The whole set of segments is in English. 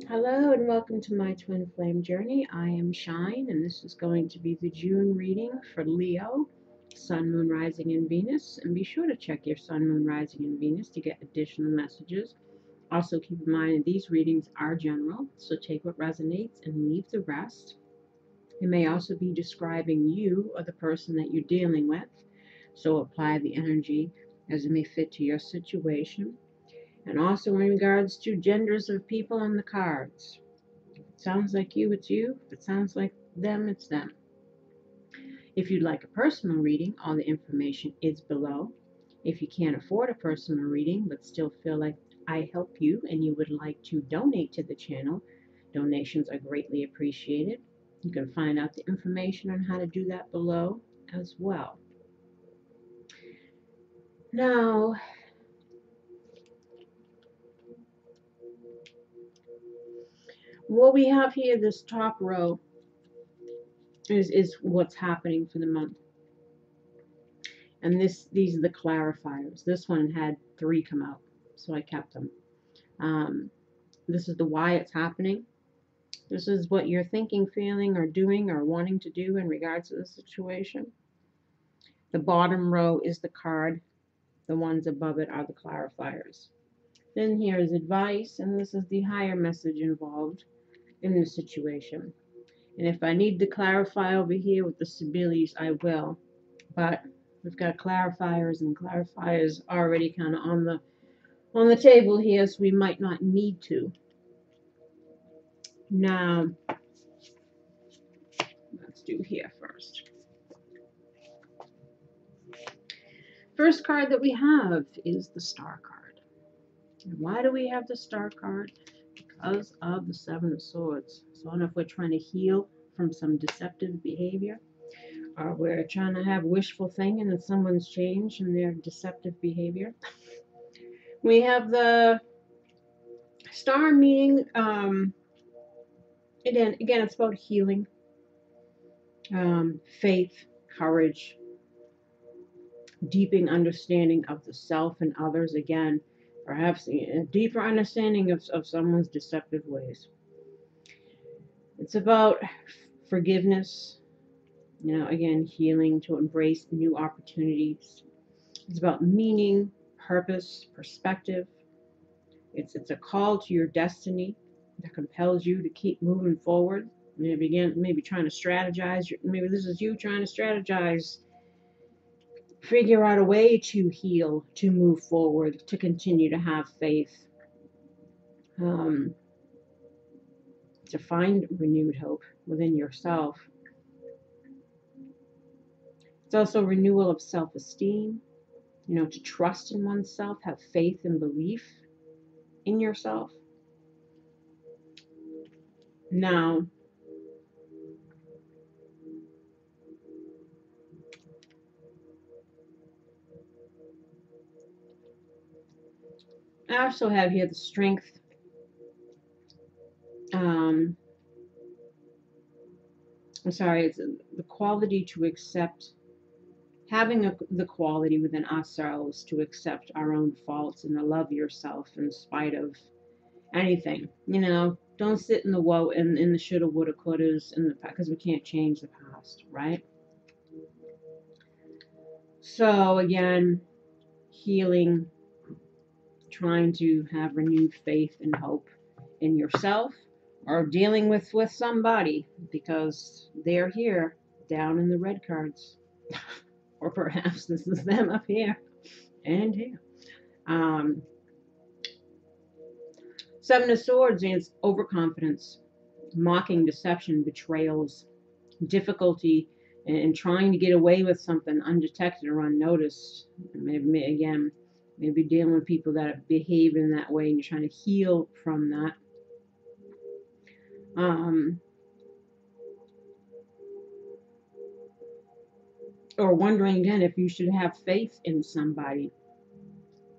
Hello and welcome to my twin flame journey. I am Shine and this is going to be the June reading for Leo, Sun, Moon, Rising, and Venus. And be sure to check your Sun, Moon, Rising, and Venus to get additional messages. Also keep in mind that these readings are general, so take what resonates and leave the rest. It may also be describing you or the person that you're dealing with, so apply the energy as it may fit to your situation. And also in regards to genders of people on the cards. If it sounds like you, it's you. If it sounds like them, it's them. If you'd like a personal reading, all the information is below. If you can't afford a personal reading but still feel like I help you and you would like to donate to the channel, donations are greatly appreciated. You can find out the information on how to do that below as well. Now, what we have here, this top row, is what's happening for the month. And these are the clarifiers. This one had 3 come out, so I kept them. This is the why it's happening. This is what you're thinking, feeling, or doing, or wanting to do in regards to the situation. The bottom row is the card. The ones above it are the clarifiers. Then here is advice, and this is the higher message involved in the situation. And if I need to clarify over here with the Sibyls, I will. But we've got clarifiers and clarifiers already kind of on the table here, so we might not need to. Now, let's do here first. First card that we have is the Star card. And why do we have the Star card? Because of the 7 of Swords. So I don't know if we're trying to heal from some deceptive behavior, or we're trying to have wishful thinking that someone's changed in their deceptive behavior. We have the Star meaning, again, it's about healing, faith, courage, deepening understanding of the self and others. Again, perhaps a deeper understanding of someone's deceptive ways. It's about forgiveness, again, healing, to embrace new opportunities. It's about meaning, purpose, perspective. It's a call to your destiny that compels you to keep moving forward. Maybe trying to strategize. Maybe this is you trying to strategize, figure out a way to heal, to move forward, to continue to have faith, to find renewed hope within yourself. It's also renewal of self-esteem, to trust in oneself, have faith and belief in yourself. Now, I also have here the strength, it's the quality to accept, having the quality within ourselves to accept our own faults and to love yourself in spite of anything. Don't sit in the woe, in the shoulda, woulda, couldas, because we can't change the past, right? So again, healing, trying to have renewed faith and hope in yourself, or dealing with somebody because they're here down in the red cards. Or perhaps this is them up here and here. 7 of Swords is overconfidence, mocking, deception, betrayals, difficulty in trying to get away with something undetected or unnoticed. Maybe dealing with people that behave in that way and you're trying to heal from that. Or wondering again if you should have faith in somebody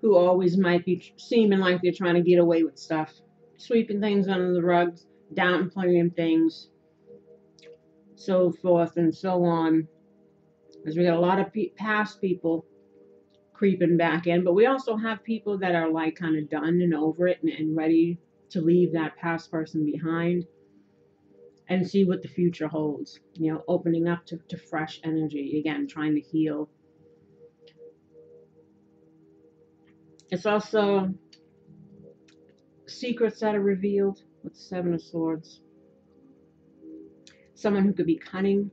who always might be seeming like they're trying to get away with stuff, sweeping things under the rugs, downplaying things, so forth and so on. Because we got a lot of past people creeping back in, but we also have people that are like kind of done and over it and ready to leave that past person behind and see what the future holds. You know, opening up to fresh energy. Again, trying to heal. It's also secrets that are revealed with the Seven of Swords. Someone who could be cunning,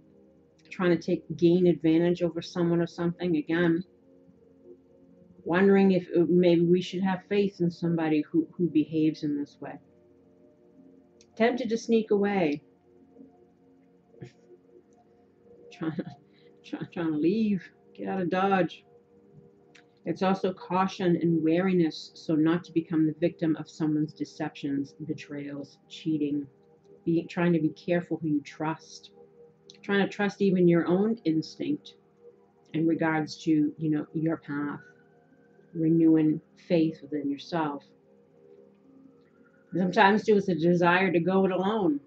trying to gain advantage over someone or something. Again, wondering if maybe we should have faith in somebody who behaves in this way. Tempted to sneak away. Trying to leave. Get out of Dodge. It's also caution and wariness, so not to become the victim of someone's deceptions, betrayals, cheating. Trying to be careful who you trust. Trying to trust even your own instinct in regards to, you know, your path. Renewing faith within yourself. Sometimes too, it's a desire to go it alone.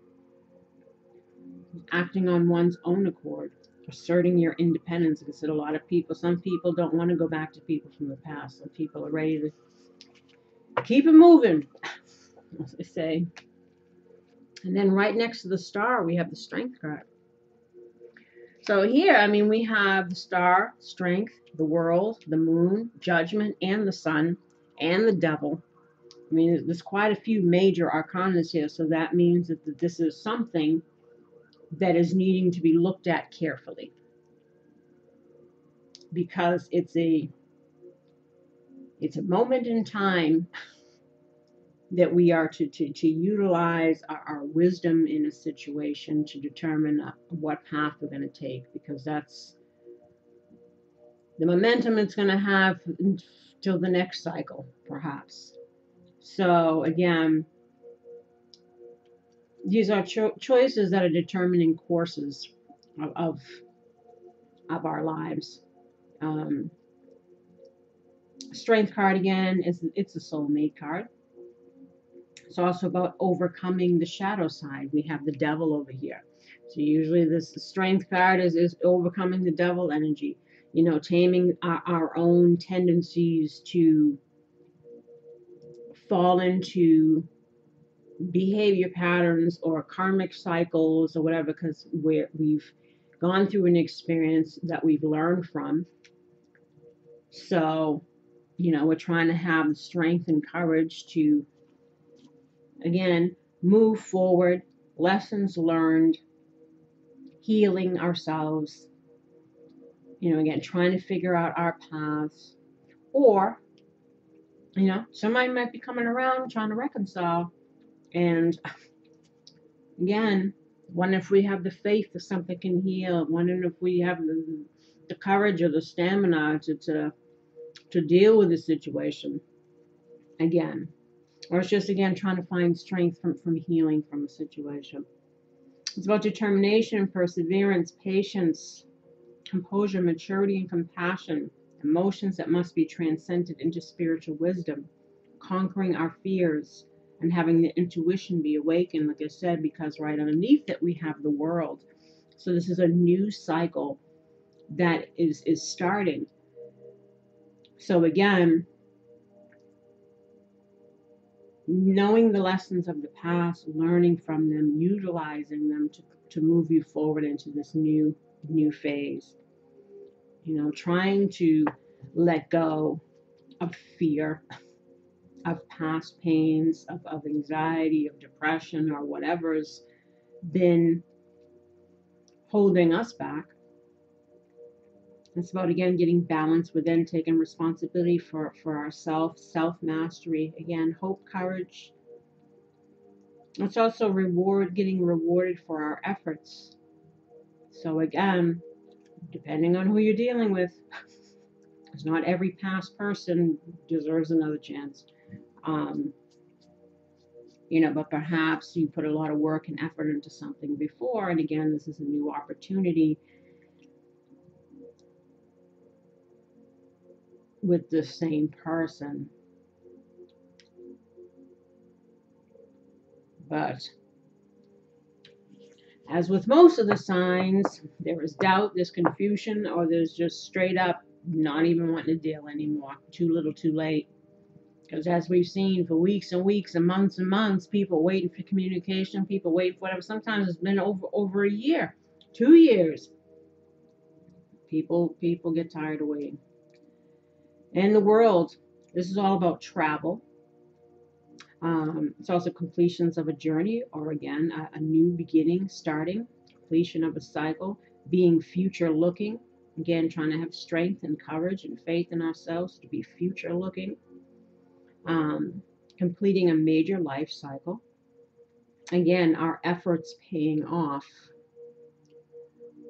Acting on one's own accord. Asserting your independence. Like I said, some people don't want to go back to people from the past. Some people are ready to keep it moving, as they say. And then right next to the star, we have the Strength card. So here, I mean, we have the star, strength, the world, the moon, judgment, and the sun, and the devil. I mean, there's quite a few major arcanas here, so that means that this is something that is needing to be looked at carefully, because it's a moment in time that we are to utilize our wisdom in a situation to determine what path we're going to take, because that's the momentum it's going to have till the next cycle, perhaps. So again, these are choices that are determining courses of our lives. Strength card again it's a soulmate card. It's also about overcoming the shadow side. We have the devil over here. So usually this strength card is overcoming the devil energy. You know, taming our own tendencies to fall into behavior patterns or karmic cycles or whatever, because we've gone through an experience that we've learned from. So, you know, we're trying to have the strength and courage to, again, move forward, lessons learned, healing ourselves, you know, again, trying to figure out our paths. Or, you know, somebody might be coming around trying to reconcile. And again, wondering if we have the faith that something can heal, wondering if we have the courage or the stamina to deal with the situation again. Or it's just, again, trying to find strength from healing from a situation. It's about determination, perseverance, patience, composure, maturity, and compassion. Emotions that must be transcended into spiritual wisdom. Conquering our fears and having the intuition be awakened, like I said, because right underneath it we have the world. So this is a new cycle that is starting. So again, knowing the lessons of the past, learning from them, utilizing them to move you forward into this new phase. You know, trying to let go of fear, of past pains, of anxiety, of depression, or whatever's been holding us back. It's about, again, getting balance within, taking responsibility for ourselves, self-mastery, again, hope, courage. It's also getting rewarded for our efforts. So again, depending on who you're dealing with, because not every past person deserves another chance. You know, but perhaps you put a lot of work and effort into something before, and again, this is a new opportunity with the same person. But as with most of the signs, there is doubt, there's confusion, or there's just straight up not even wanting to deal anymore. Too little, too late. Because as we've seen for weeks and weeks and months, people waiting for communication, people waiting for whatever. Sometimes it's been over a year, 2 years. People get tired of waiting. In the world, this is all about travel. It's also completions of a journey, or again, a new beginning, starting, completion of a cycle, being future looking. Again, trying to have strength and courage and faith in ourselves to be future looking. Completing a major life cycle. Again, our efforts paying off.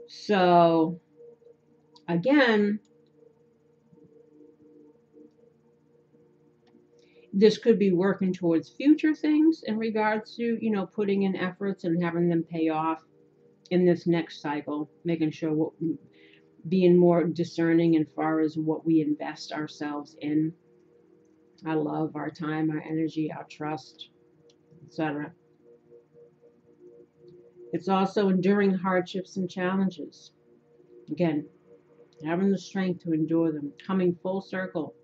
So, again, this could be working towards future things in regards to, you know, putting in efforts and having them pay off in this next cycle, making sure being more discerning as far as what we invest ourselves in. Our love, our time, our energy, our trust, etc. It's also enduring hardships and challenges. Again, having the strength to endure them, coming full circle.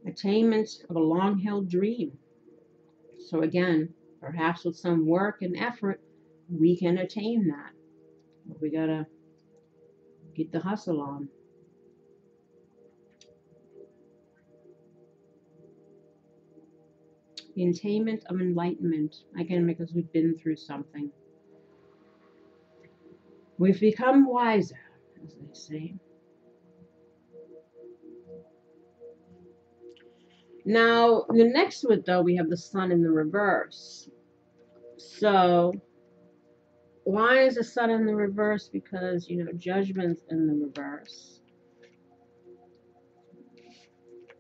Attainment of a long-held dream. So again, perhaps with some work and effort, we can attain that. But we gotta get the hustle on. The attainment of enlightenment. Again, because we've been through something. We've become wiser, as they say. Now, the next to it, though, we have the sun in the reverse. So, why is the sun in the reverse? Because, you know, judgment's in the reverse.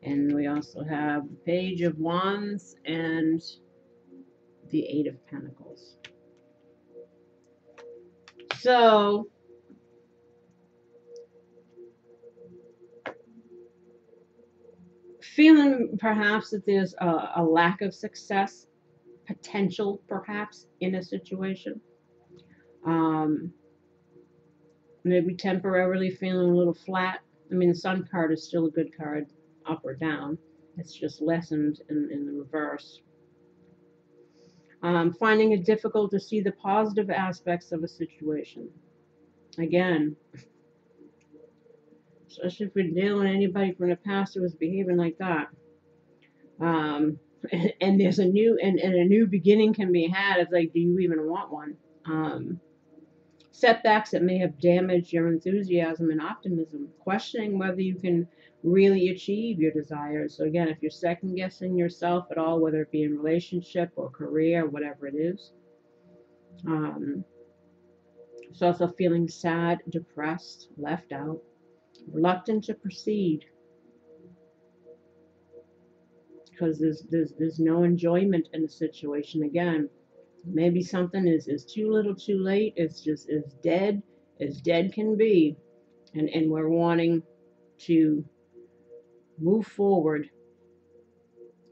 And we also have the Page of Wands and the Eight of Pentacles. So, feeling perhaps that there's a lack of success, potential perhaps in a situation. Maybe temporarily feeling a little flat. I mean, the Sun card is still a good card, up or down. It's just lessened in the reverse. Finding it difficult to see the positive aspects of a situation. Again, especially if we're dealing with anybody from the past who was behaving like that. And there's a new beginning can be had. It's like, do you even want one? Setbacks that may have damaged your enthusiasm and optimism. Questioning whether you can really achieve your desires. So again, if you're second guessing yourself at all, whether it be in relationship or career, whatever it is. It's also feeling sad, depressed, left out, reluctant to proceed. Because there's no enjoyment in the situation. Again, maybe something is too little too late. It's just as dead can be. And we're wanting to move forward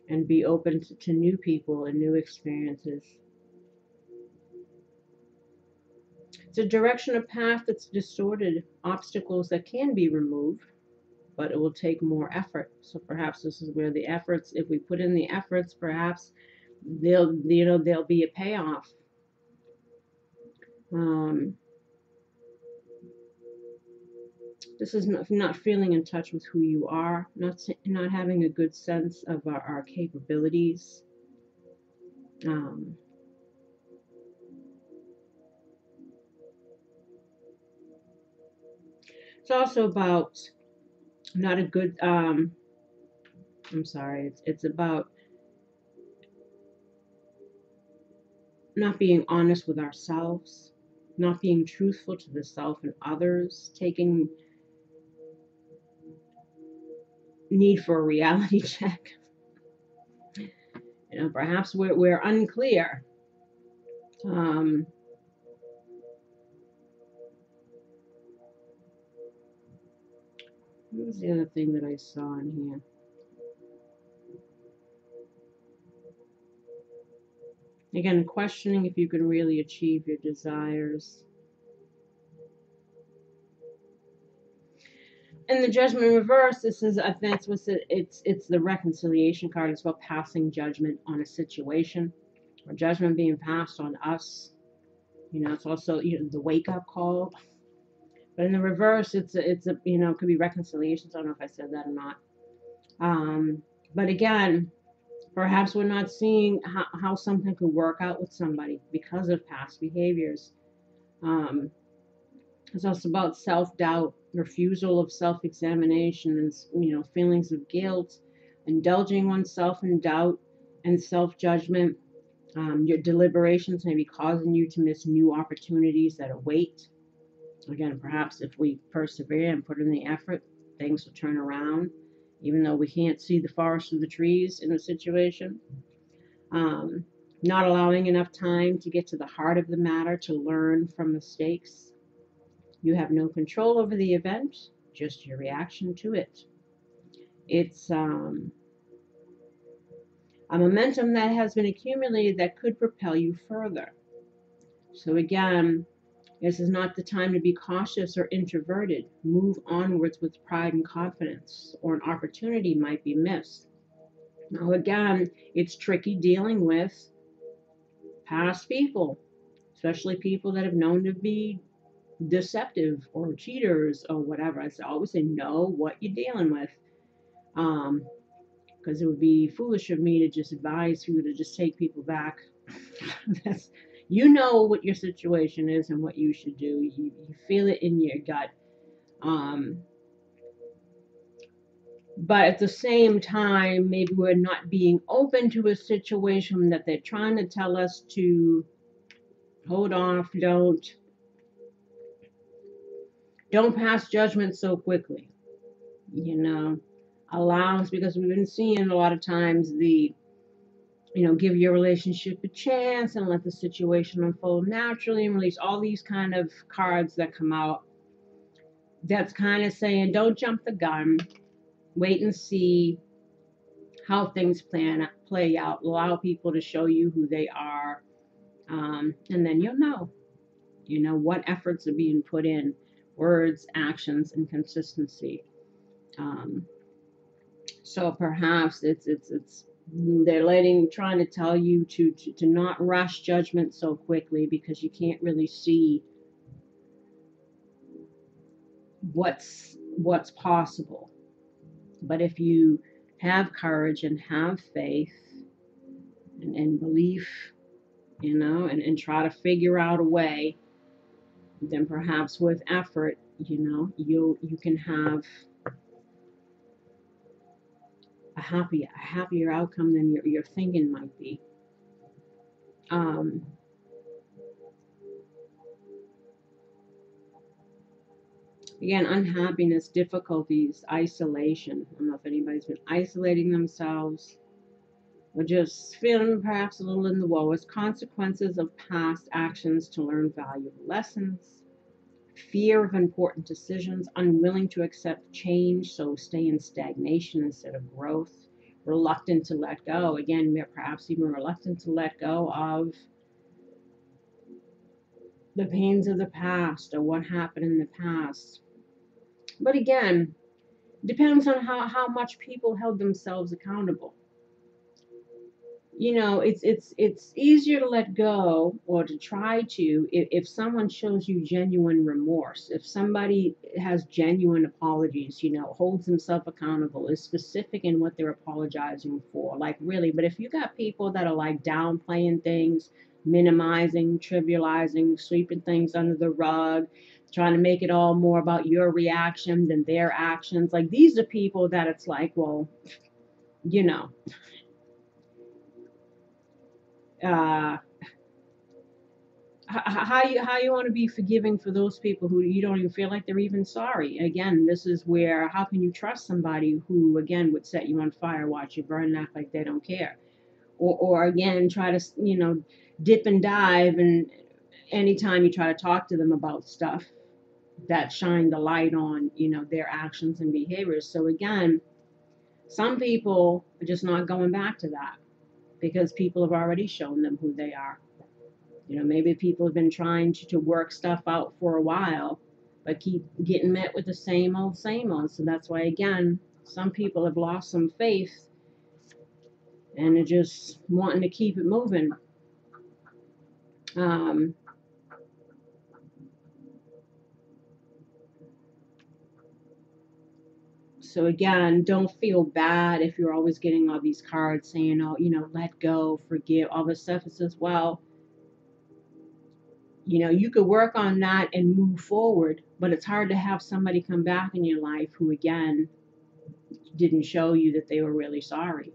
and be open to new people and new experiences. It's a direction, a path that's distorted, obstacles that can be removed, but it will take more effort. So perhaps this is where the efforts, if we put in the efforts, perhaps there'll be a payoff. This is not feeling in touch with who you are, not having a good sense of our capabilities. It's also about not a good, it's about not being honest with ourselves, not being truthful to the self and others, taking need for a reality check. You know, perhaps we're unclear. What was the other thing that I saw in here? Again, questioning if you can really achieve your desires. In the Judgment in reverse, this is, I think it's the reconciliation card. It's about passing judgment on a situation, or judgment being passed on us. You know, it's also, you know, the wake up call. But in the reverse, it's a you know, it could be reconciliations. I don't know if I said that or not. But again, perhaps we're not seeing how something could work out with somebody because of past behaviors. It's also about self-doubt, refusal of self-examination, and, you know, feelings of guilt, indulging oneself in doubt and self-judgment. Your deliberations may be causing you to miss new opportunities that await. Again, perhaps if we persevere and put in the effort, things will turn around, even though we can't see the forest through the trees in a situation. Not allowing enough time to get to the heart of the matter to learn from mistakes. You have no control over the event, just your reaction to it. It's a momentum that has been accumulated that could propel you further. So again, this is not the time to be cautious or introverted. Move onwards with pride and confidence, or an opportunity might be missed. Now again, it's tricky dealing with past people, especially people that have known to be deceptive or cheaters or whatever. I always say know what you're dealing with, because it would be foolish of me to just advise you to just take people back. You know what your situation is and what you should do. You feel it in your gut. But at the same time, maybe we're not being open to a situation that they're trying to tell us to hold off, don't pass judgment so quickly. You know, allows, because we've been seeing a lot of times the, you know, give your relationship a chance and let the situation unfold naturally, and release all these kind of cards that come out. That's kind of saying, don't jump the gun, wait and see how things play out. Allow people to show you who they are, and then you'll know, you know, what efforts are being put in, words, actions, and consistency. So perhaps they're trying to tell you to not rush judgment so quickly, because you can't really see what's possible. But if you have courage and have faith and belief, you know, and try to figure out a way, then perhaps with effort, you know, you can have a happier outcome than your thinking might be. Again, unhappiness, difficulties, isolation. I don't know if anybody's been isolating themselves or just feeling perhaps a little in the lowest. Consequences of past actions to learn valuable lessons. Fear of important decisions, unwilling to accept change, so stay in stagnation instead of growth. Reluctant to let go. Again, perhaps even reluctant to let go of the pains of the past or what happened in the past. But again, depends on how much people held themselves accountable. You know, it's easier to let go, or to try to, if someone shows you genuine remorse, if somebody has genuine apologies, you know, holds themselves accountable, is specific in what they're apologizing for, like really. But if you got people that are like downplaying things, minimizing, trivializing, sweeping things under the rug, trying to make it all more about your reaction than their actions, like these are people that it's like, well, you know, how you want to be forgiving for those people who you don't even feel like they're even sorry. Again, this is where, how can you trust somebody who, again, would set you on fire, watch you burn, and act like they don't care, or again, try to, you know, dip and dive, and anytime you try to talk to them about stuff that shine the light on, you know, their actions and behaviors. So again, some people are just not going back to that, because people have already shown them who they are. You know, maybe people have been trying to work stuff out for a while, but keep getting met with the same old, same old. So that's why, again, some people have lost some faith and are just wanting to keep it moving. So again, don't feel bad if you're always getting all these cards saying, oh, you know, let go, forgive, all this stuff. It says, well, you know, you could work on that and move forward, but it's hard to have somebody come back in your life who, again, didn't show you that they were really sorry.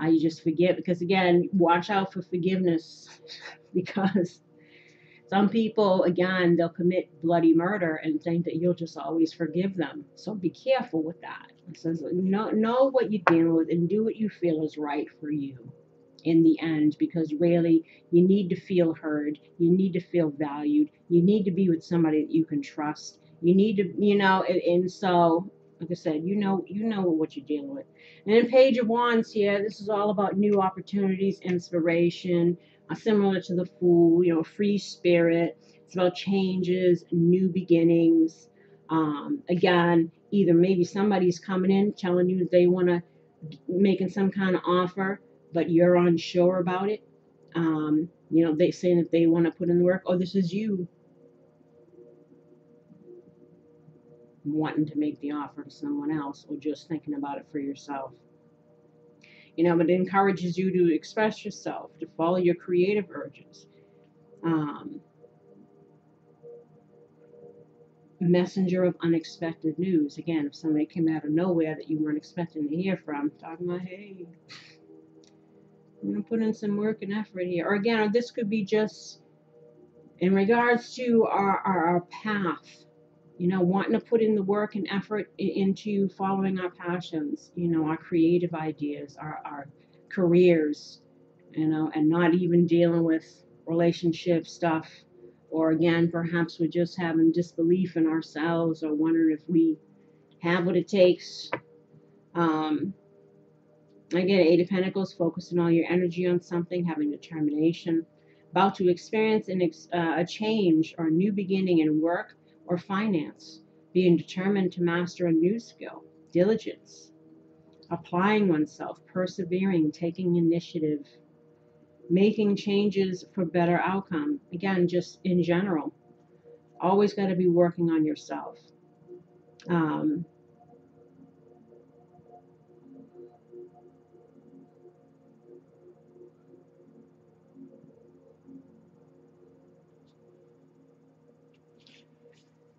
You just forget, because again, watch out for forgiveness because some people, again, they'll commit bloody murder and think that you'll just always forgive them. So be careful with that. It says, know what you're dealing with and do what you feel is right for you in the end, because really you need to feel heard. You need to feel valued. You need to be with somebody that you can trust. You need to, you know, and so, like I said, you know what you're dealing with. And then Page of Wands here, this is all about new opportunities, inspiration, similar to the Fool, you know, free spirit. It's about changes, new beginnings. Again, either maybe somebody's coming in telling you they want to making some kind of offer, but you're unsure about it. You know, they saying that they want to put in the work. Oh, this is you wanting to make the offer to someone else, or just thinking about it for yourself. You know, but it encourages you to express yourself, to follow your creative urges. Messenger of unexpected news. Again, if somebody came out of nowhere that you weren't expecting to hear from, talking about, hey, I'm going to put in some work and effort here. Or again, or this could be just in regards to our path, you know, wanting to put in the work and effort into following our passions, you know, our creative ideas, our careers, you know, and not even dealing with relationship stuff. Or again, perhaps we're just having disbelief in ourselves or wondering if we have what it takes. Again, Eight of Pentacles, focusing all your energy on something, having determination, about to experience a change or a new beginning in work or finance, being determined to master a new skill, diligence, applying oneself, persevering, taking initiative, making changes for better outcome. Again, just in general, always got to be working on yourself.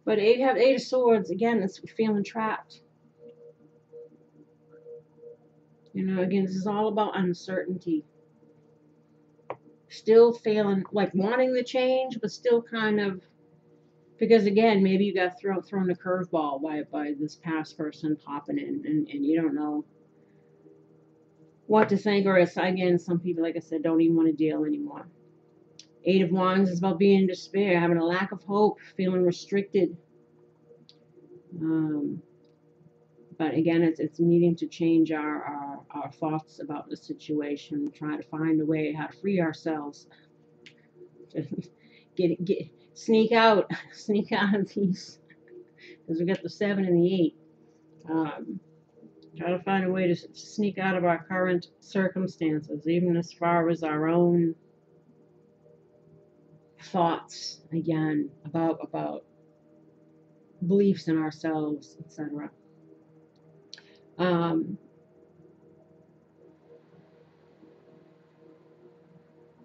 But Eight of Swords, again, it's feeling trapped. You know, again, this is all about uncertainty. Still feeling like wanting the change, but still kind of, because again, maybe you got thrown a curveball by this past person popping in, and you don't know what to think. Or it's, again, some people, like I said, don't even want to deal anymore. Eight of Wands is about being in despair, having a lack of hope, feeling restricted. But again, it's needing to change our thoughts about the situation, try to find a way how to free ourselves, sneak out of these, because we got the 7 and the 8. Try to find a way to sneak out of our current circumstances, even as far as our own thoughts, again, about beliefs in ourselves, etc.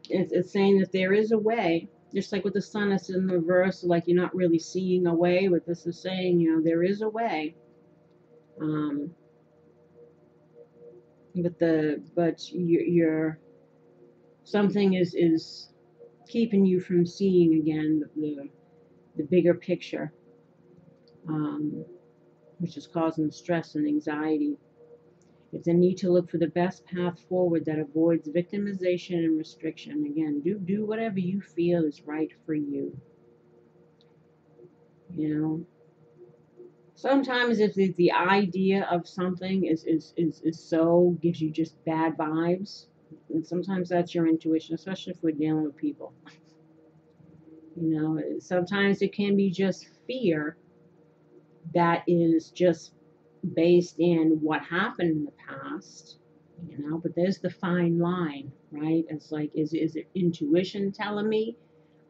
It's saying that there is a way, just like with the sun, it's in reverse, like you're not really seeing a way. What this is saying, you know, there is a way. But you're something is keeping you from seeing again the bigger picture, which is causing stress and anxiety. It's a need to look for the best path forward that avoids victimization and restriction. Again, do whatever you feel is right for you. You know, sometimes if the idea of something is so gives you just bad vibes, and sometimes that's your intuition, especially if we're dealing with people. You know, sometimes it can be just fear that is just based in what happened in the past, you know, but there's the fine line, right? It's like, is it intuition telling me,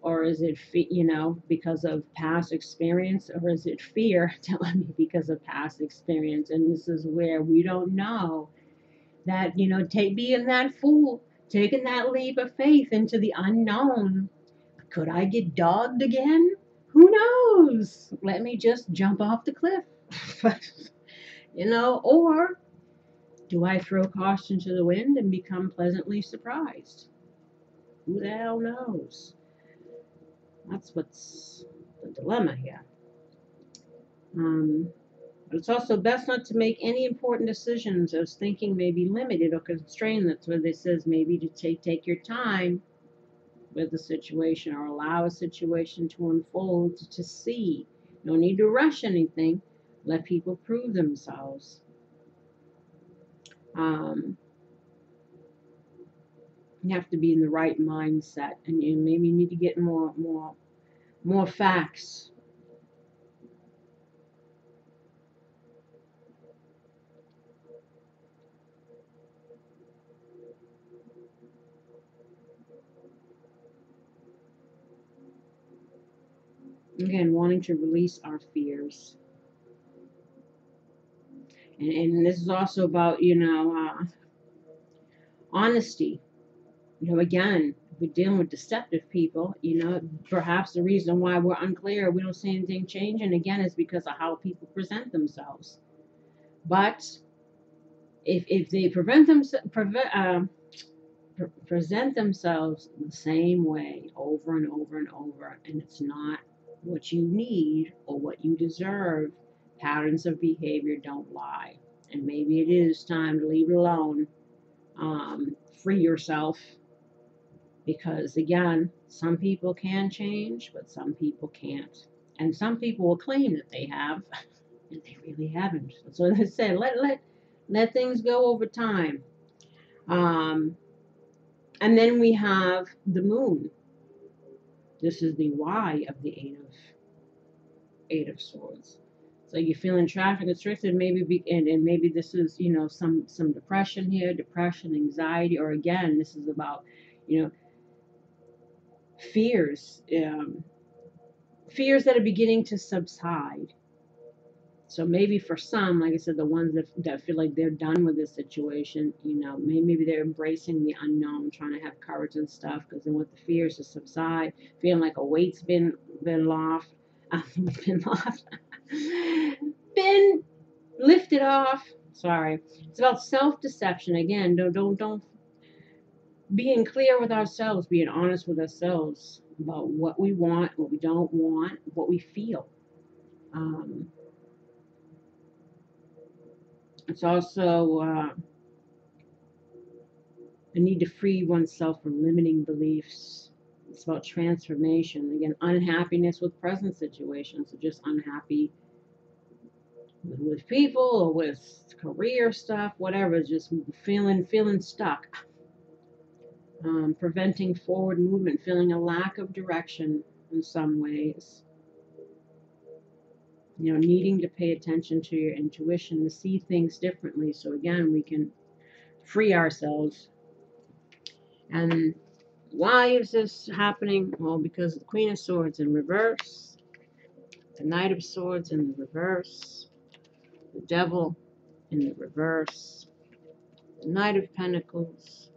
or is it, you know, because of past experience, or is it fear telling me because of past experience? And this is where we don't know that, you know, being that fool, taking that leap of faith into the unknown. Could I get dogged again? Who knows? Let me just jump off the cliff. You know, or do I throw caution to the wind and become pleasantly surprised? Who the hell knows? That's what's the dilemma here. But it's also best not to make any important decisions as thinking may be limited or constrained. That's where this says maybe to take your time with the situation, or allow a situation to unfold to see. No need to rush anything. Let people prove themselves. You have to be in the right mindset, and you maybe need to get more facts. Again, wanting to release our fears. And this is also about, you know, honesty. You know, again, if we're dealing with deceptive people, you know, perhaps the reason why we're unclear, we don't see anything changing, again, is because of how people present themselves. But if they present themselves the same way over and over and over, and it's not what you need or what you deserve, patterns of behavior don't lie. And maybe it is time to leave it alone. Free yourself, because again, some people can change, but some people can't. And some people will claim that they have, and they really haven't. So as I said, let things go over time. And then we have the moon. This is the why of the Eight of Swords. So you're feeling trapped and constricted, maybe, and maybe this is, you know, some depression here, depression, anxiety, or again, this is about, you know, fears, fears that are beginning to subside. So maybe for some, like I said, the ones that feel like they're done with this situation, you know, maybe they're embracing the unknown, trying to have courage and stuff because they want the fears to subside, feeling like a weight's been lifted, been lifted off. Sorry, it's about self-deception again. Don't being clear with ourselves, being honest with ourselves about what we want, what we don't want, what we feel. It's also a need to free oneself from limiting beliefs. It's about transformation. Again, unhappiness with present situations, so just unhappy with people or with career stuff, whatever, just feeling stuck. Preventing forward movement, feeling a lack of direction in some ways. You know, needing to pay attention to your intuition to see things differently. So again, we can free ourselves. And why is this happening? Well, because the Queen of Swords in reverse, the Knight of Swords in the reverse, the Devil in the reverse, the Knight of Pentacles,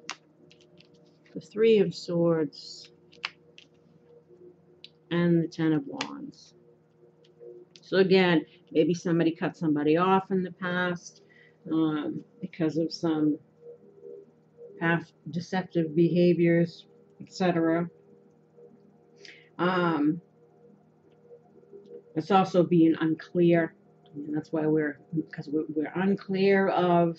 the Three of Swords, and the Ten of Wands. So again, maybe somebody cut somebody off in the past because of some past deceptive behaviors, etc. It's also being unclear, and that's why we're unclear of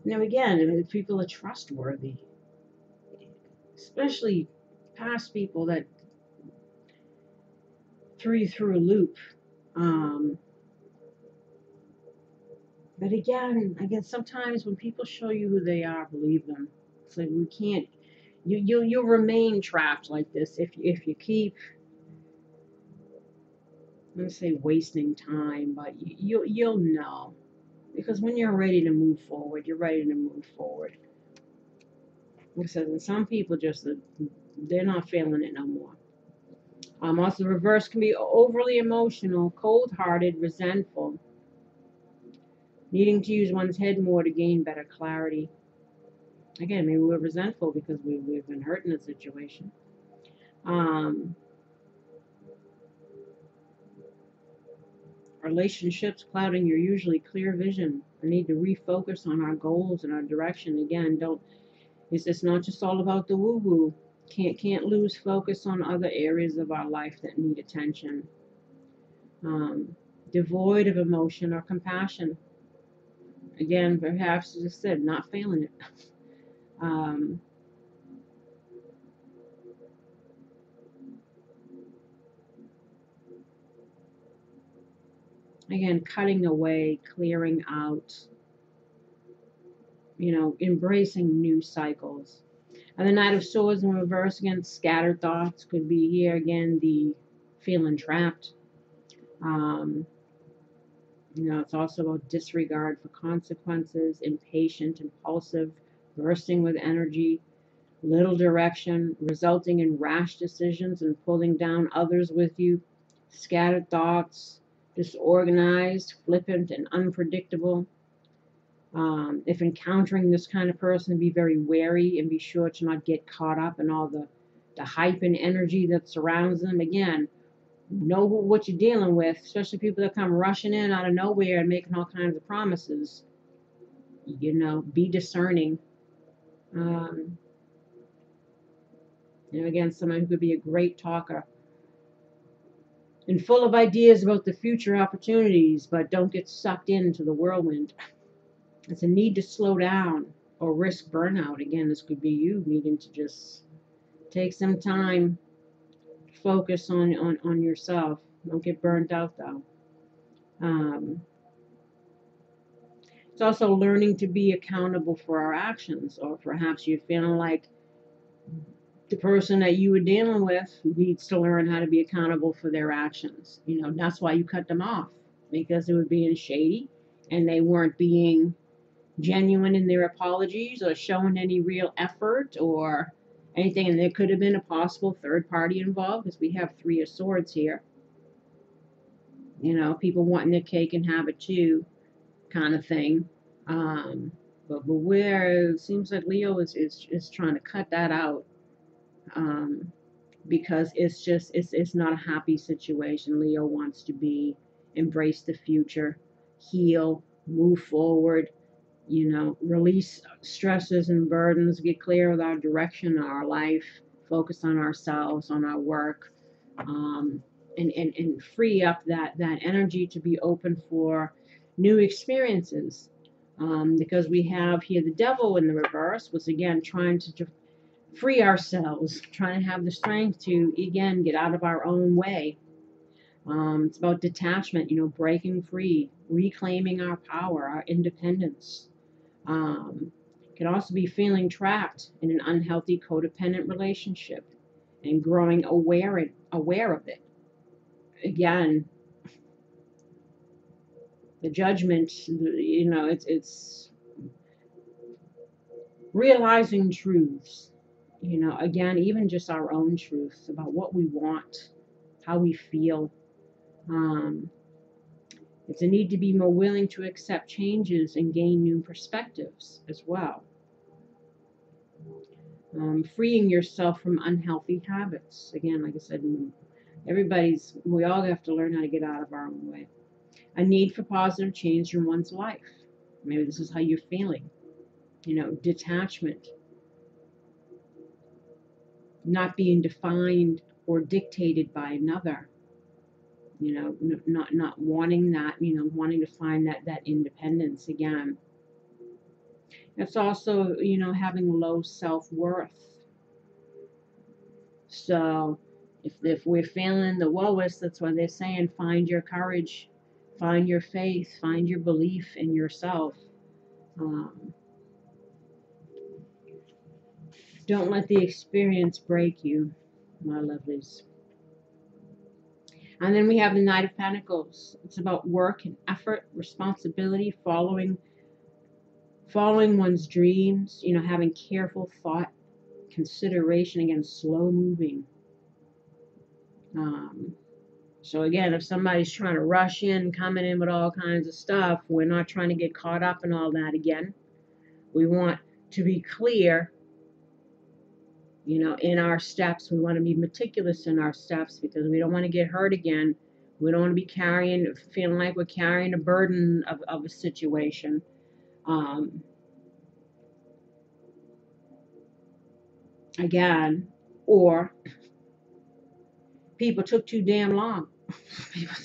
now again, if people are trustworthy, especially past people that threw you through a loop. But again, sometimes when people show you who they are, believe them. It's like we can't, You'll remain trapped like this if you keep, I'm gonna say wasting time, but you'll know, because when you're ready to move forward, you're ready to move forward. Like I said, and some people just, they're not feeling it no more. Also, the reverse can be overly emotional, cold-hearted, resentful, needing to use one's head more to gain better clarity. Again, maybe we're resentful because we've been hurt in a situation. Relationships clouding your usually clear vision. I need to refocus on our goals and our direction. Again, it's not just all about the woo-woo. Can't lose focus on other areas of our life that need attention. Devoid of emotion or compassion. Again, perhaps, as I said, not feeling it. Again, cutting away, clearing out, embracing new cycles. And the Knight of Swords in reverse, again, scattered thoughts could be here. Again, the feeling trapped. It's also about disregard for consequences, impatient, impulsive, bursting with energy, little direction, resulting in rash decisions and pulling down others with you, scattered thoughts, disorganized, flippant, and unpredictable. If encountering this kind of person, be very wary and be sure to not get caught up in all the hype and energy that surrounds them. Again, know what you're dealing with, especially people that come rushing in out of nowhere and making all kinds of promises. Be discerning. Again, someone who could be a great talker and full of ideas about the future opportunities, but don't get sucked into the whirlwind. It's a need to slow down or risk burnout. Again, this could be you needing to just take some time, focus on yourself. Don't get burnt out, though. It's also learning to be accountable for our actions, or perhaps you're feeling like the person that you were dealing with needs to learn how to be accountable for their actions. That's why you cut them off, because they were being shady and they weren't being genuine in their apologies or showing any real effort or anything. And there could have been a possible third party involved, because we have 3 of Swords here. People wanting their cake and have it too, kind of thing. But where it seems like Leo is trying to cut that out, because it's not a happy situation. Leo wants to embrace the future, heal, move forward, release stresses and burdens, get clear with our direction, our life, focus on ourselves, on our work, and free up that energy to be open for new experiences. Because we have here the Devil in the reverse, was again trying to free ourselves, trying to have the strength to, again, get out of our own way. It's about detachment, breaking free, reclaiming our power, our independence. Can also be feeling trapped in an unhealthy codependent relationship and growing aware of it. Again, the judgment, it's realizing truths. Again, even just our own truths about what we want, how we feel. It's a need to be more willing to accept changes and gain new perspectives as well. Freeing yourself from unhealthy habits. Again, like I said, we all have to learn how to get out of our own way. A need for positive change in one's life. Maybe this is how you're feeling. Detachment. Not being defined or dictated by another. Not wanting that, wanting to find that independence again. It's also, having low self-worth. So if we're feeling the lowest, that's why they're saying find your courage, find your faith, find your belief in yourself. Don't let the experience break you, my lovelies. And then we have the Knight of Pentacles. It's about work and effort, responsibility, following one's dreams, you know, having careful thought, consideration, again, slow moving. So again, if somebody's trying to rush in, coming in with all kinds of stuff, we're not trying to get caught up in all that again. We want to be clear, you know, in our steps. We want to be meticulous in our steps because we don't want to get hurt again. We don't want to be feeling like we're carrying a burden of a situation. Again, or people took too damn long.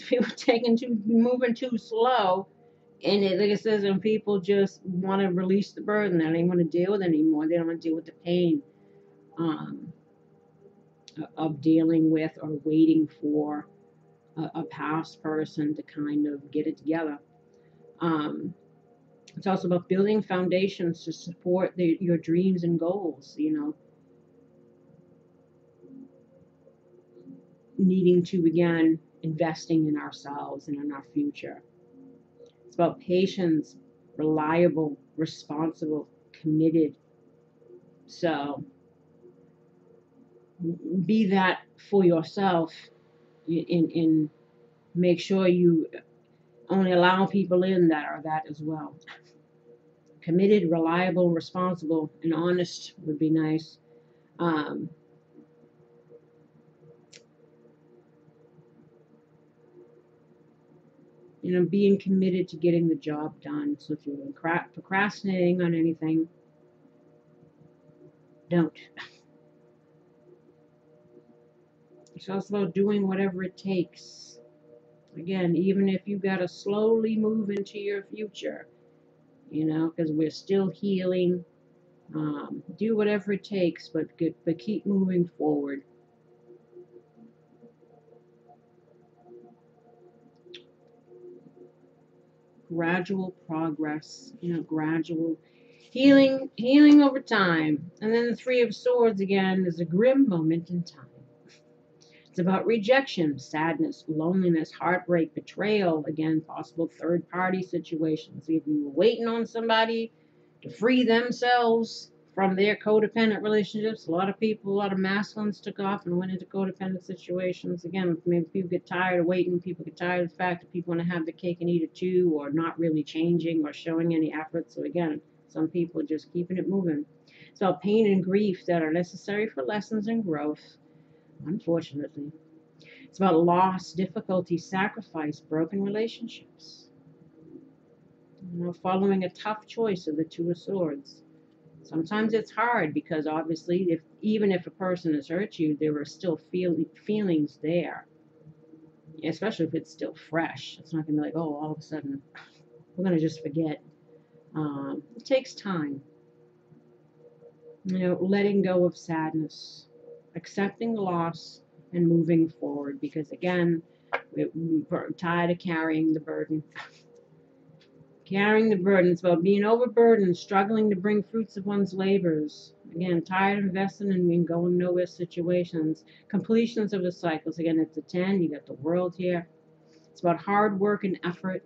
people moving too slow. And like it says, and people just want to release the burden. They don't want to deal with it anymore. They don't want to deal with the pain of dealing with or waiting for a past person to kind of get it together. It's also about building foundations to support your dreams and goals, you know. Needing to, again, investing in ourselves and in our future. It's about patience, reliable, responsible, committed. So be that for yourself and make sure you only allow people in that are that as well. Committed, reliable, responsible, and honest would be nice. You know, being committed to getting the job done. So if you're procrastinating on anything, don't. It's also about doing whatever it takes. Again, even if you got to slowly move into your future, you know, because we're still healing. Do whatever it takes, but keep moving forward. Gradual progress, you know, gradual healing over time. And then the Three of Swords again is a grim moment in time. It's about rejection, sadness, loneliness, heartbreak, betrayal, again, possible third-party situations. If you were waiting on somebody to free themselves from their codependent relationships, a lot of masculines took off and went into codependent situations. Again, maybe people get tired of waiting. People get tired of the fact that people want to have the cake and eat it too, or not really changing or showing any effort. So again, some people are just keeping it moving. So pain and grief that are necessary for lessons and growth, unfortunately. It's about loss, difficulty, sacrifice, broken relationships. You know, following a tough choice of the Two of Swords. Sometimes it's hard because obviously, even if a person has hurt you, there are still feelings there. Especially if it's still fresh. It's not going to be like, oh, all of a sudden, we're going to just forget. It takes time. You know, letting go of sadness, accepting the loss, and moving forward. Because again, we're tired of carrying the burden. Carrying the burden. It's about being overburdened, struggling to bring fruits of one's labors. Again, tired of investing in going nowhere situations. Completions of the cycles. Again, it's a 10. You got the World here. It's about hard work and effort.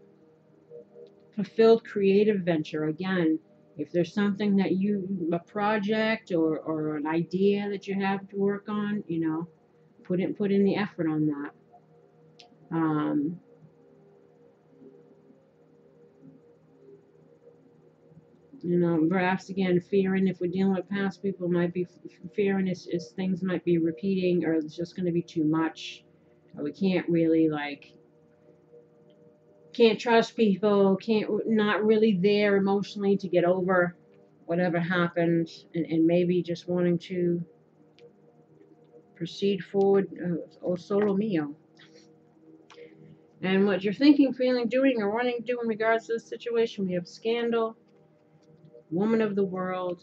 Fulfilled creative venture. Again, if there's something that a project or an idea that you have to work on, you know, put in the effort on that. You know, perhaps again, fearing, if we're dealing with past people, might be fearing is things might be repeating, or it's just going to be too much, or we can't really, like, can't trust people, not really there emotionally to get over whatever happened, and maybe just wanting to proceed forward, o solo mio. And what you're thinking, feeling, doing, or wanting to do in regards to this situation, we have scandal, woman of the world,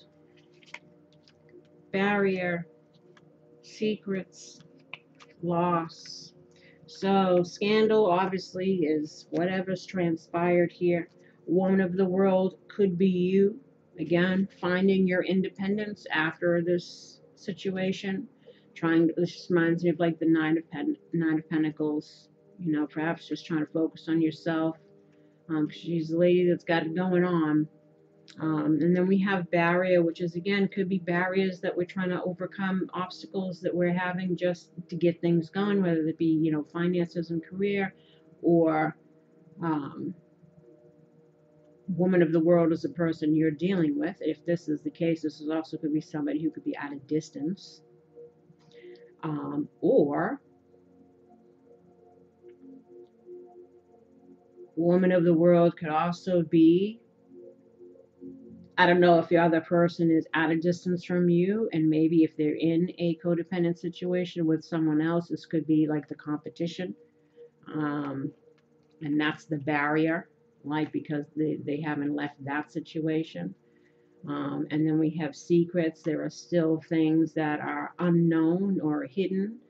barrier, secrets, loss. So scandal obviously is whatever's transpired here. Woman of the world could be you. Again, finding your independence after this situation. This just reminds me of like the Nine of Pentacles. You know, perhaps just trying to focus on yourself. She's the lady that's got it going on. And then we have barrier, which is, again, could be barriers that we're trying to overcome, obstacles that we're having just to get things going, whether it be, you know, finances and career, or woman of the world is a person you're dealing with. If this is the case, this is also could be somebody who could be at a distance. Or woman of the world could also be, I don't know if the other person is at a distance from you, and maybe if they're in a codependent situation with someone else, this could be like the competition. And that's the barrier, like because they haven't left that situation. And then we have secrets. There are still things that are unknown or hidden,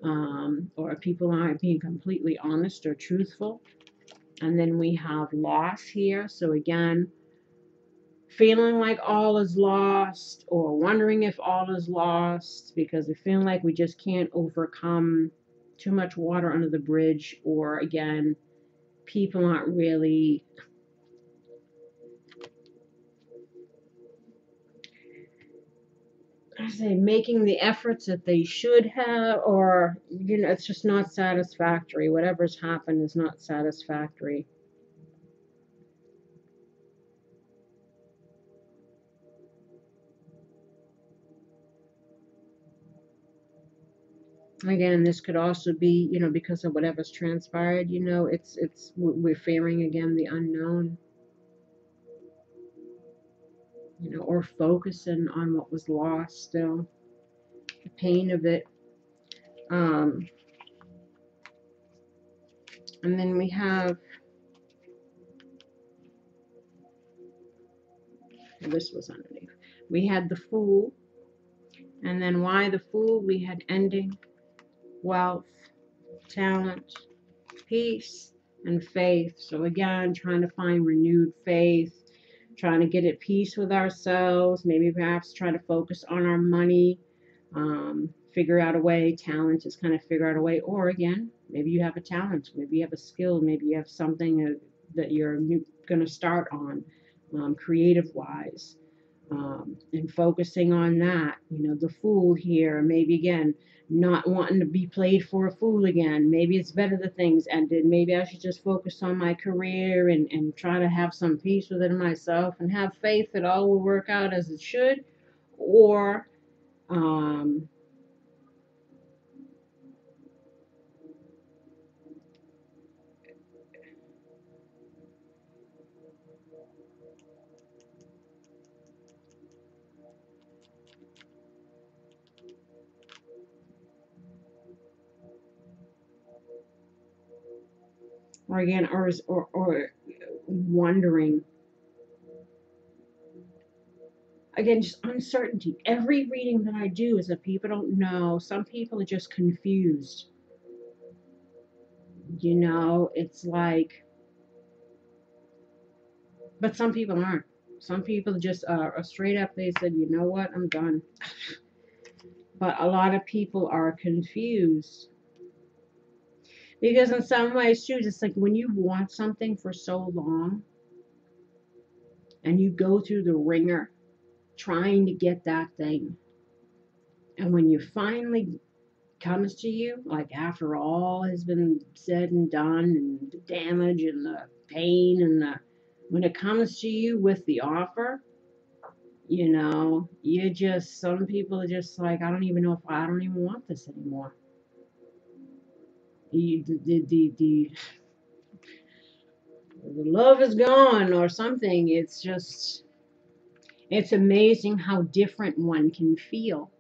or people aren't being completely honest or truthful. And then we have loss here. So again, feeling like all is lost, or wondering if all is lost, because we feel like we just can't overcome too much water under the bridge, or again, people aren't really making the efforts that they should have, or, you know, it's just not satisfactory. Whatever's happened is not satisfactory. Again, this could also be, you know, because of whatever's transpired, you know, we're fearing again the unknown, you know, or focusing on what was lost still, the pain of it. And then we have, this was underneath, we had the Fool, and then why the Fool? We had ending, wealth, talent, peace, and faith. So again, trying to find renewed faith, trying to get at peace with ourselves, maybe perhaps try to focus on our money, figure out a way. Talent is kind of figure out a way. Or again, maybe you have a talent, maybe you have a skill, maybe you have something that you're going to start on, creative wise, and focusing on that. You know, the Fool here, maybe again, not wanting to be played for a fool again. Maybe it's better that things ended. Maybe I should just focus on my career and try to have some peace within myself and have faith that all will work out as it should. Or again, or wondering. Again, just uncertainty. Every reading that I do is that people don't know. Some people are just confused. You know, it's like, but some people aren't. Some people just are straight up, they said, you know what, I'm done. But a lot of people are confused. Because in some ways, too, it's like when you want something for so long and you go through the ringer trying to get that thing. And when you finally comes to you, like after all has been said and done, and the damage and the pain and when it comes to you with the offer, you know, some people are just like, I don't even want this anymore. The love is gone or something. It's amazing how different one can feel.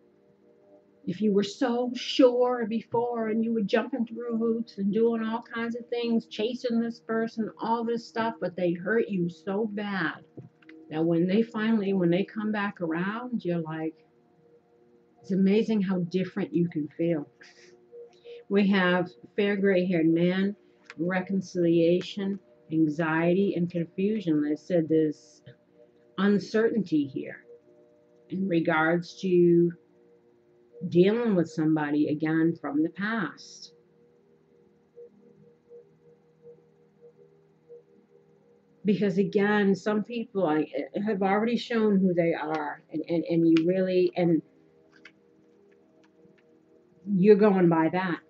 If you were so sure before and you were jumping through hoops and doing all kinds of things, chasing this person, all this stuff, but they hurt you so bad that when they come back around, you're like, it's amazing how different you can feel. We have fair gray-haired man, reconciliation, anxiety, and confusion. Like I said, there's uncertainty here in regards to dealing with somebody again from the past. Because again, some people have already shown who they are, and you really, and you're going by that.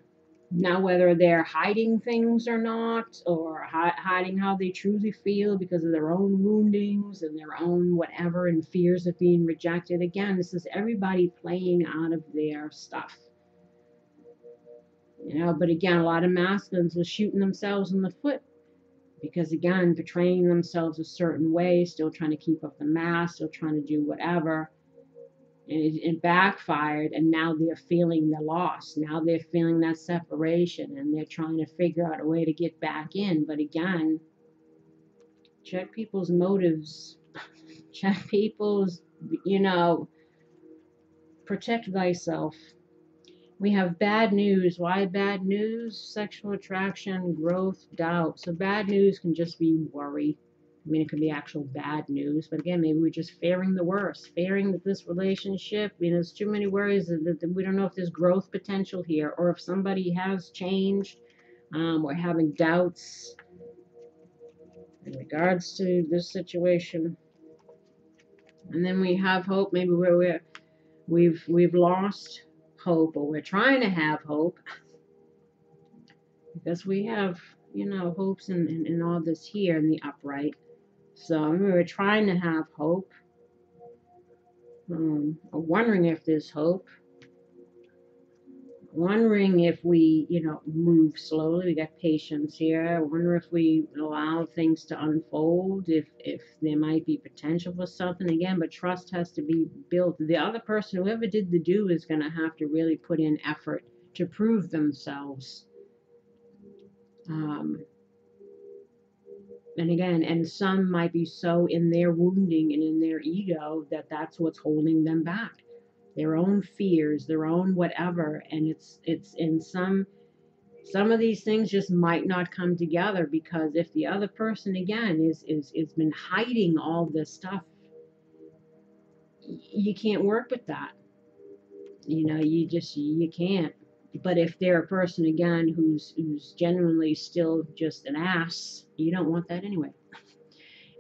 Now, whether they're hiding things or not, or hiding how they truly feel because of their own woundings and their own whatever and fears of being rejected, again, this is everybody playing out of their stuff. You know, but again, a lot of masculines are shooting themselves in the foot because, again, portraying themselves a certain way, still trying to keep up the mask, still trying to do whatever. And it backfired, and now they're feeling the loss. Now they're feeling that separation, and they're trying to figure out a way to get back in. But again, check people's motives. Check people's, you know, protect thyself. We have bad news. Why bad news? Sexual attraction, growth, doubt. So bad news can just be worry. I mean, it could be actual bad news, but again, maybe we're just fearing the worst, fearing that this relationship, you know, there's too many worries that we don't know if there's growth potential here, or if somebody has changed. We're having doubts in regards to this situation. And then we have hope, maybe we've lost hope, or we're trying to have hope, because we have, you know, hopes and all this here in the upright. So we were trying to have hope, wondering if there's hope, wondering if we, you know, move slowly. We got patience here. I wonder if we allow things to unfold, if there might be potential for something again, but trust has to be built. The other person, whoever did the do, is going to have to really put in effort to prove themselves. And again, and some might be so in their wounding and in their ego that that's what's holding them back. Their own fears, their own whatever. And it's in some of these things just might not come together, because if the other person again is been hiding all this stuff, you can't work with that. You know, you can't. But if they're a person again who's genuinely still just an ass, you don't want that anyway.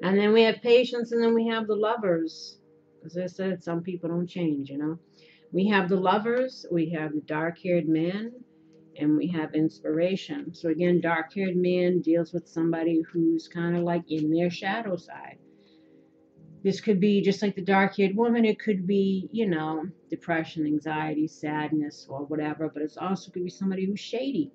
And then we have patience, and then we have the lovers. As I said, some people don't change, you know. We have the lovers, we have the dark-haired man, and we have inspiration. So again, dark-haired man deals with somebody who's kind of like in their shadow side. This could be just like the dark-haired woman. It could be, you know, depression, anxiety, sadness, or whatever. But it's also could be somebody who's shady.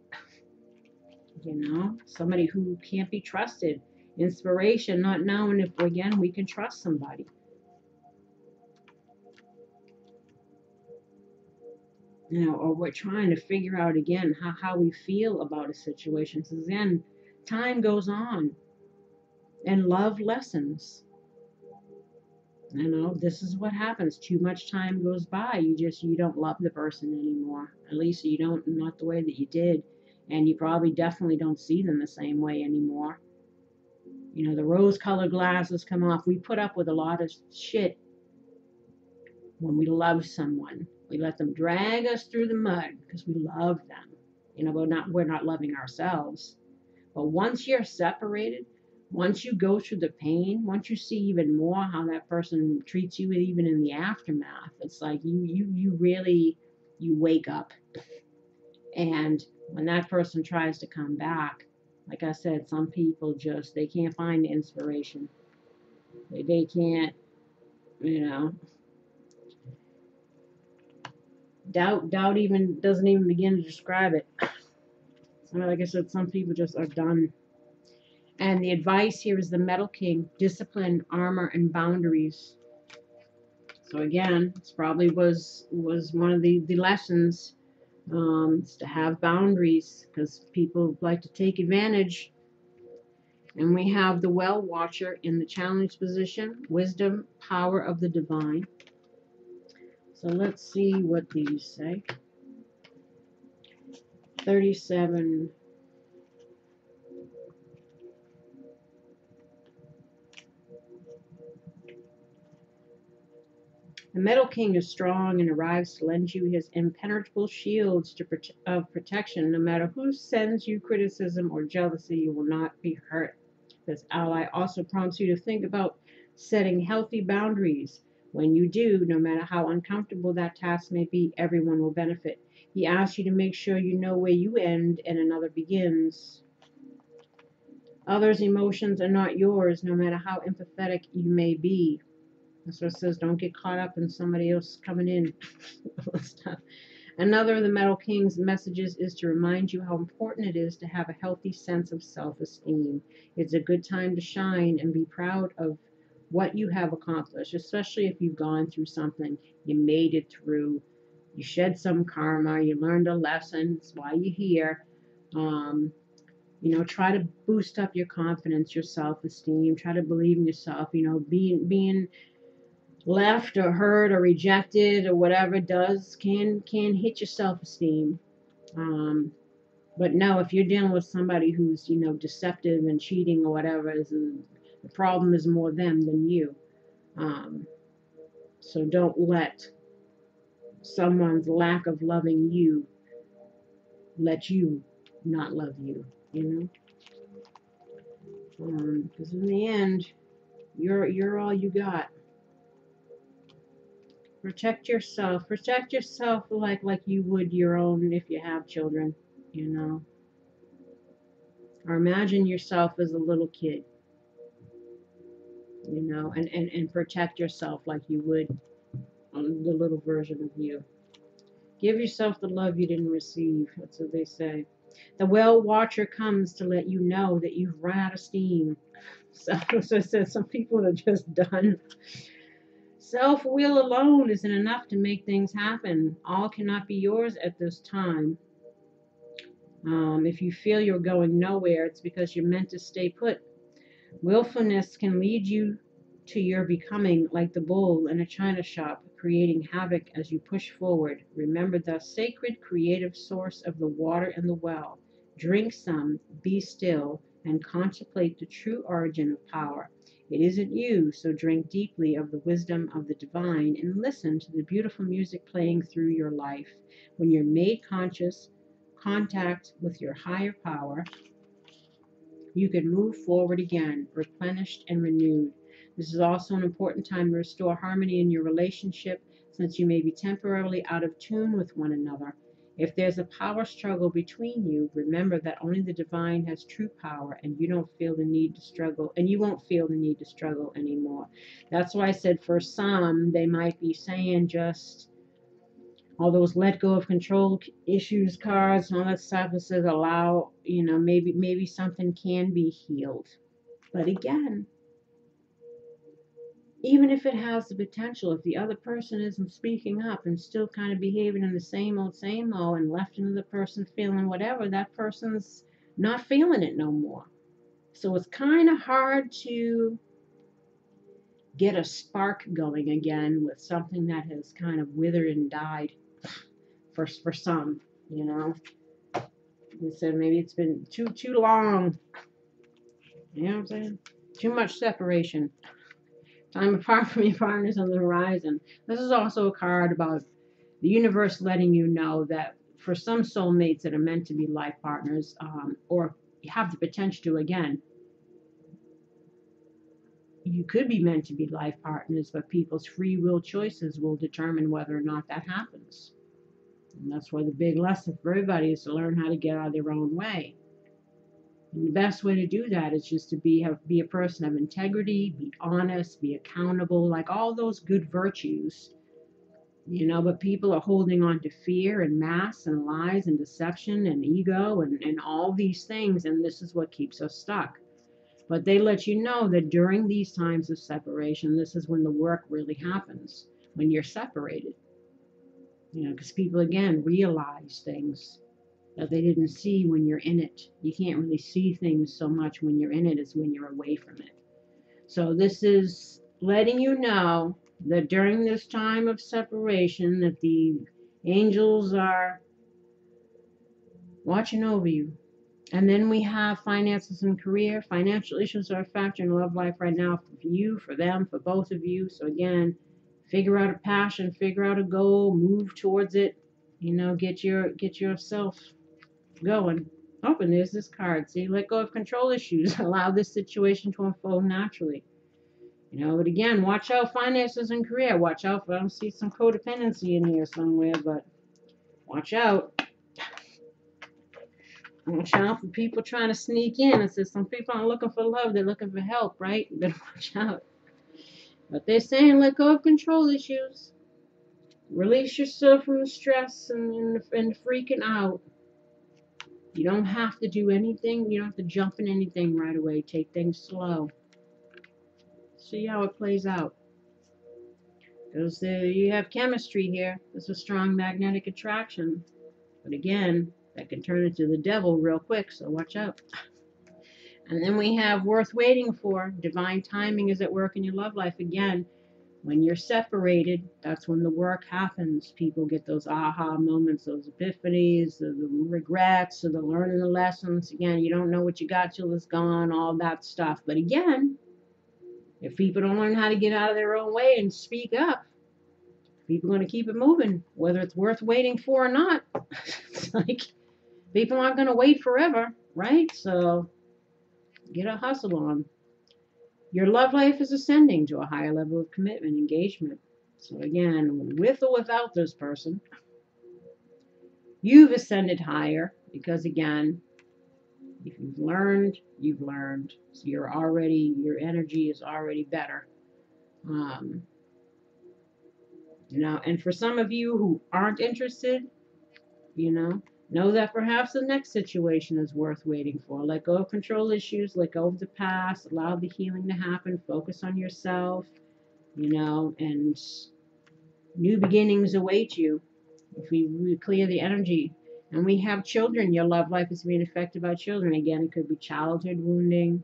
You know, somebody who can't be trusted. Inspiration, not knowing if, again, we can trust somebody. You know, or we're trying to figure out, again, how we feel about a situation. So then time goes on, and love lessens. You know, this is what happens. Too much time goes by. You don't love the person anymore. At least you don't, not the way that you did. And you probably definitely don't see them the same way anymore. You know, the rose-colored glasses come off. We put up with a lot of shit when we love someone. We let them drag us through the mud because we love them. You know, we're not loving ourselves. But once you're separated, once you go through the pain, once you see even more how that person treats you, even in the aftermath, it's like you really, you wake up. And when that person tries to come back, like I said, some people just, they can't find the inspiration. They can't, you know. Doubt even doesn't even begin to describe it. So like I said, some people just are done. And the advice here is the Metal King: discipline, armor, and boundaries. So again, this probably was one of the lessons, is to have boundaries, because people like to take advantage. And we have the Well Watcher in the challenge position: wisdom, power of the divine. So let's see what these say. 37. The Metal King is strong and arrives to lend you his impenetrable shields of protection. No matter who sends you criticism or jealousy, you will not be hurt. This ally also prompts you to think about setting healthy boundaries. When you do, no matter how uncomfortable that task may be, everyone will benefit. He asks you to make sure you know where you end and another begins. Others' emotions are not yours, no matter how empathetic you may be. That's what it says. Don't get caught up in somebody else coming in. Another of the Metal King's messages is to remind you how important it is to have a healthy sense of self-esteem. It's a good time to shine and be proud of what you have accomplished, especially if you've gone through something. You made it through. You shed some karma. You learned a lesson. That's why you're here. Try to boost up your confidence, your self-esteem. Try to believe in yourself. Being left or hurt or rejected or whatever can hit your self-esteem. But no, if you're dealing with somebody who's deceptive and cheating or whatever, the problem is more them than you. So don't let someone's lack of loving you let you not love you. Because in the end, you're all you got. Protect yourself. Protect yourself like you would your own if you have children, Or imagine yourself as a little kid, and protect yourself like you would the little version of you. Give yourself the love you didn't receive. That's what they say. The well watcher comes to let you know that you've run out of steam. So it says some people are just done. Self-will alone isn't enough to make things happen. All cannot be yours at this time. If you feel you're going nowhere, it's because you're meant to stay put. Willfulness can lead you to your becoming like the bull in a china shop, creating havoc as you push forward. Remember the sacred creative source of the water and the well. Drink some, be still, and contemplate the true origin of power. It isn't you, so drink deeply of the wisdom of the divine and listen to the beautiful music playing through your life. When you're made conscious, contact with your higher power, you can move forward again, replenished and renewed. This is also an important time to restore harmony in your relationship, since you may be temporarily out of tune with one another. If there's a power struggle between you, remember that only the divine has true power, and you don't feel the need to struggle, and you won't feel the need to struggle anymore. That's why I said for some, they might be saying just all those let go of control issues cards and all that stuff. It says allow, maybe something can be healed. But again, even if it has the potential, if the other person isn't speaking up and still kind of behaving in the same old, and left another person feeling whatever, that person's not feeling it no more. So it's kind of hard to get a spark going again with something that has kind of withered and died for some, They said maybe it's been too long. You know what I'm saying? Too much separation. Time apart from your partners on the horizon. This is also a card about the universe letting you know that for some soulmates that are meant to be life partners, or have the potential to, again, you could be meant to be life partners, but people's free will choices will determine whether or not that happens. And that's why the big lesson for everybody is to learn how to get out of their own way. And the best way to do that is just to be a person of integrity, be honest, be accountable, like all those good virtues, but people are holding on to fear and masks and lies and deception and ego and all these things, and this is what keeps us stuck. But they let you know that during these times of separation, this is when the work really happens, when you're separated. Because people, again, realize things that they didn't see when you're in it. You can't really see things so much when you're in it as when you're away from it. So this is letting you know that during this time of separation that the angels are watching over you. And then we have finances and career. Financial issues are a factor in love life right now for you, for them, for both of you. So again, Figure out a passion, figure out a goal, move towards it, you know, get yourself going. Oh, and there's this card. See, let go of control issues. Allow this situation to unfold naturally. You know, but again, watch out finances and career. Watch out for, I don't see some codependency in here somewhere, but watch out. Watch out for people trying to sneak in. It says some people aren't looking for love, they're looking for help, right? You better watch out. But they're saying let go of control issues. Release yourself from the stress and freaking out. You don't have to do anything. You don't have to jump in anything right away. Take things slow. See how it plays out. Because you have chemistry here. There's a strong magnetic attraction. But again, that can turn into the devil real quick, so watch out. And then we have worth waiting for. Divine timing is at work in your love life. Again, when you're separated, that's when the work happens. People get those aha moments, those epiphanies, the regrets, or the learning the lessons. Again, you don't know what you got till it's gone, all that stuff. But again, if people don't learn how to get out of their own way and speak up, people are going to keep it moving, whether it's worth waiting for or not. It's like people aren't going to wait forever, right? So get a hustle on. Your love life is ascending to a higher level of commitment, engagement. So again, with or without this person, you've ascended higher because again, if you've learned, you've learned. So your energy is already better. You know, and for some of you who aren't interested, you know that perhaps the next situation is worth waiting for. Let go of control issues, let go of the past, allow the healing to happen, focus on yourself, you know, and new beginnings await you if we clear the energy. And we have children. Your love life is being affected by children. Again, it could be childhood wounding.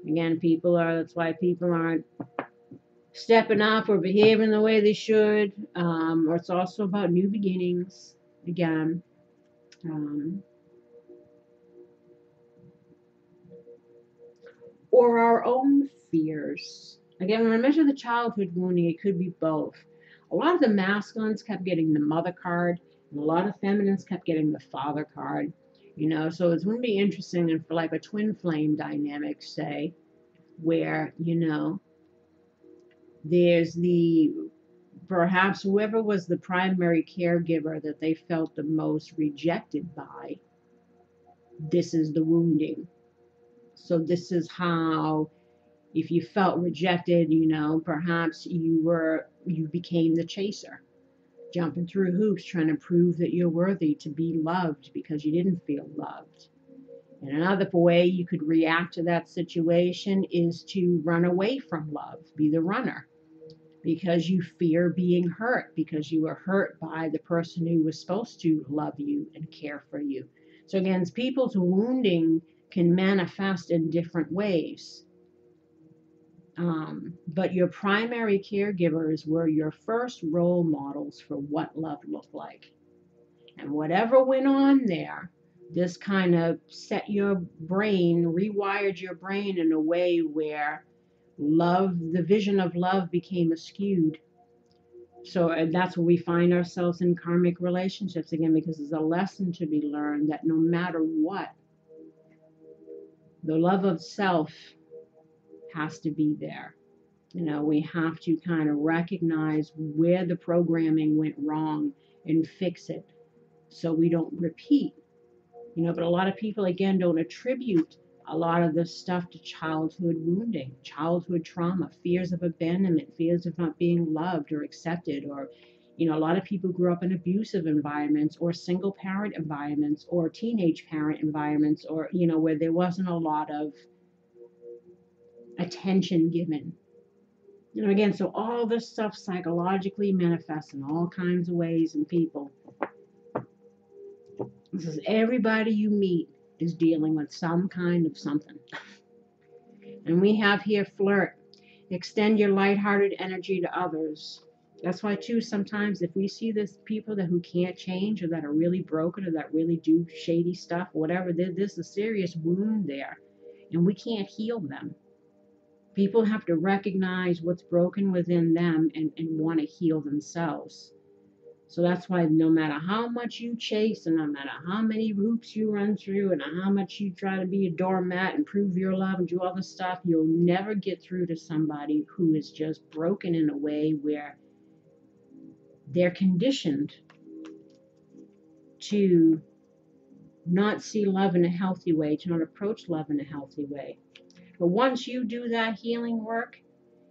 Again, that's why people aren't stepping up or behaving the way they should. Or it's also about new beginnings. Again, or our own fears. Again, when I measure the childhood wounding, it could be both. A lot of the masculines kept getting the mother card, and a lot of feminines kept getting the father card. You know, so it's going to be interesting and for like a twin flame dynamic, say, where, you know, there's perhaps whoever was the primary caregiver that they felt the most rejected by, this is the wounding. So this is how, if you felt rejected, you know, perhaps you became the chaser, jumping through hoops, trying to prove that you're worthy to be loved because you didn't feel loved. And another way you could react to that situation is to run away from love, be the runner, because you fear being hurt, because you were hurt by the person who was supposed to love you and care for you. So again, people's wounding can manifest in different ways. But your primary caregivers were your first role models for what love looked like. And whatever went on there, this kind of set your brain, rewired your brain in a way where love, the vision of love became askewed. So that's where we find ourselves in karmic relationships again, because there's a lesson to be learned that no matter what, the love of self has to be there. You know, we have to kind of recognize where the programming went wrong and fix it so we don't repeat. You know, but a lot of people, again, don't attribute a lot of this stuff to childhood wounding, childhood trauma, fears of abandonment, fears of not being loved or accepted, or, you know, a lot of people grew up in abusive environments or single parent environments or teenage parent environments, or, you know, where there wasn't a lot of attention given. You know, again, so all this stuff psychologically manifests in all kinds of ways in people. This is everybody you meet is dealing with some kind of something. And we have here flirt. Extend your lighthearted energy to others. That's why, too, sometimes if we see this people who can't change or that are really broken or that really do shady stuff, whatever, there's a serious wound there. And we can't heal them. People have to recognize what's broken within them and want to heal themselves. So that's why no matter how much you chase and no matter how many hoops you run through and how much you try to be a doormat and prove your love and do all this stuff, you'll never get through to somebody who is just broken in a way where they're conditioned to not see love in a healthy way, to not approach love in a healthy way. But once you do that healing work,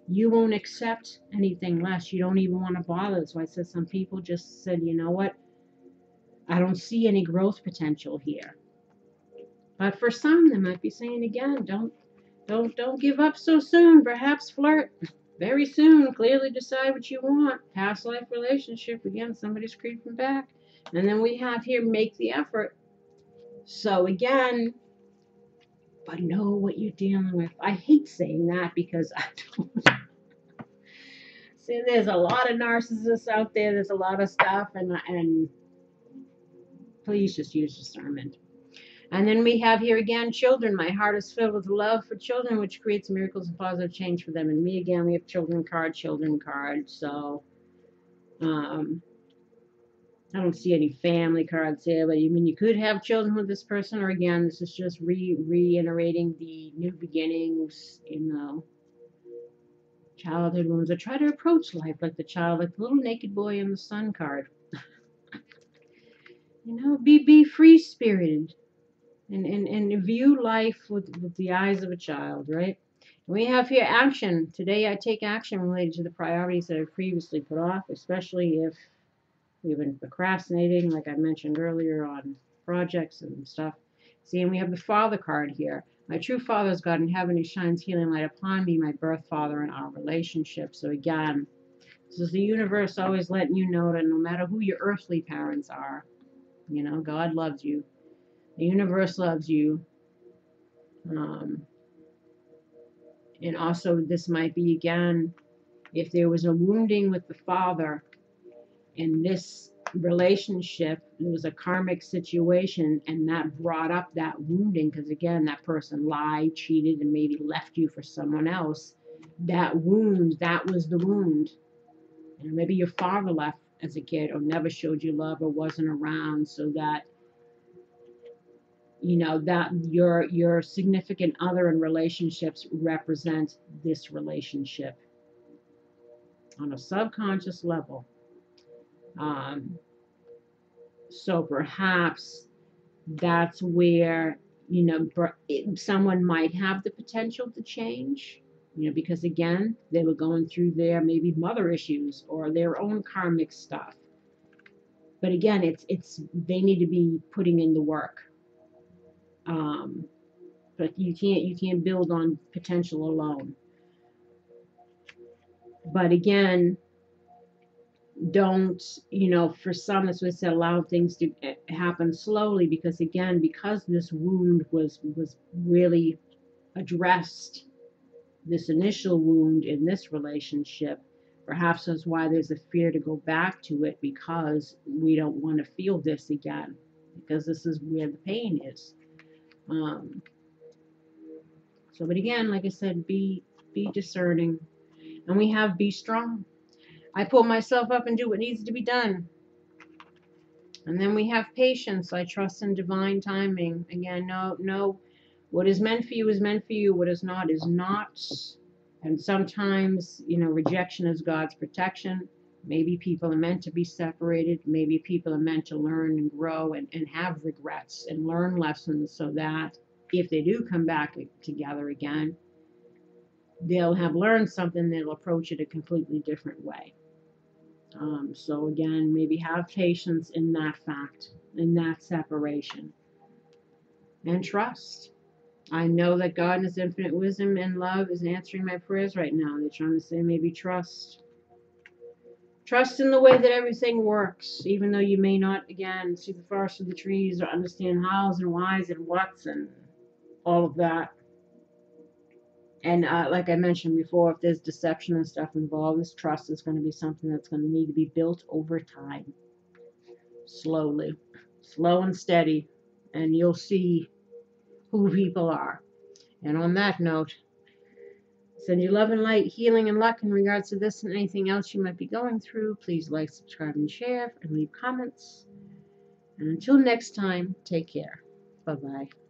you won't accept anything less. You don't even want to bother. So I said some people just said, you know what? I don't see any growth potential here. But for some, they might be saying again, don't give up so soon. Perhaps flirt very soon. Clearly decide what you want. Past life relationship. Again, somebody's creeping back. And then we have here, make the effort. So again, but know what you're dealing with. I hate saying that because I don't. See, there's a lot of narcissists out there. There's a lot of stuff, and please just use discernment. And then we have here again, children. My heart is filled with love for children, which creates miracles and positive change for them. And me again, we have children card. So I don't see any family cards here, but you could have children with this person, or again, this is just reiterating the new beginnings, childhood wounds. I try to approach life like the child, like the little naked boy in the sun card. Be free spirited and view life with the eyes of a child, right? We have here action. Today I take action related to the priorities that I've previously put off, especially if we've been procrastinating, like I mentioned earlier, on projects and stuff. See, and we have the Father card here. My true Father is God in heaven, who shines healing light upon me, my birth father, and our relationship. So again, this is the universe always letting you know that no matter who your earthly parents are, God loves you. The universe loves you. And also this might be, again, if there was a wounding with the father in this relationship, it was a karmic situation, and that brought up that wounding, because again, that person lied, cheated, and maybe left you for someone else. That wound, that was the wound. And maybe your father left as a kid, or never showed you love, or wasn't around, so that that your significant other in relationships represent this relationship on a subconscious level. So perhaps that's where, someone might have the potential to change, because again, they were going through their maybe mother issues or their own karmic stuff. But again, they need to be putting in the work. But you can't build on potential alone. But again, don't, for some, as we said, allow things to happen slowly, because again, because this wound was really addressed, this initial wound in this relationship, perhaps that's why there's a fear to go back to it, because we don't want to feel this again, because this is where the pain is. So, but again, like I said, be discerning. And we have be strong. I pull myself up and do what needs to be done. And then we have patience. I trust in divine timing. Again, no, what is meant for you is meant for you. What is not is not. And sometimes, rejection is God's protection. Maybe people are meant to be separated. Maybe people are meant to learn and grow and have regrets and learn lessons, so that if they do come back together again, they'll have learned something. They'll approach it a completely different way. So again, maybe have patience in that fact, in that separation. And trust. I know that God in His infinite wisdom and love is answering my prayers right now. They're trying to say maybe trust. Trust in the way that everything works, even though you may not, again, see the forest of the trees or understand hows and whys and whats and all of that. And like I mentioned before, if there's deception and stuff involved, this trust is going to be something that's going to need to be built over time. Slowly. Slow and steady. And you'll see who people are. And on that note, Send you love and light, healing and luck in regards to this and anything else you might be going through. Please like, subscribe, and share, and leave comments. And until next time, take care. Bye-bye.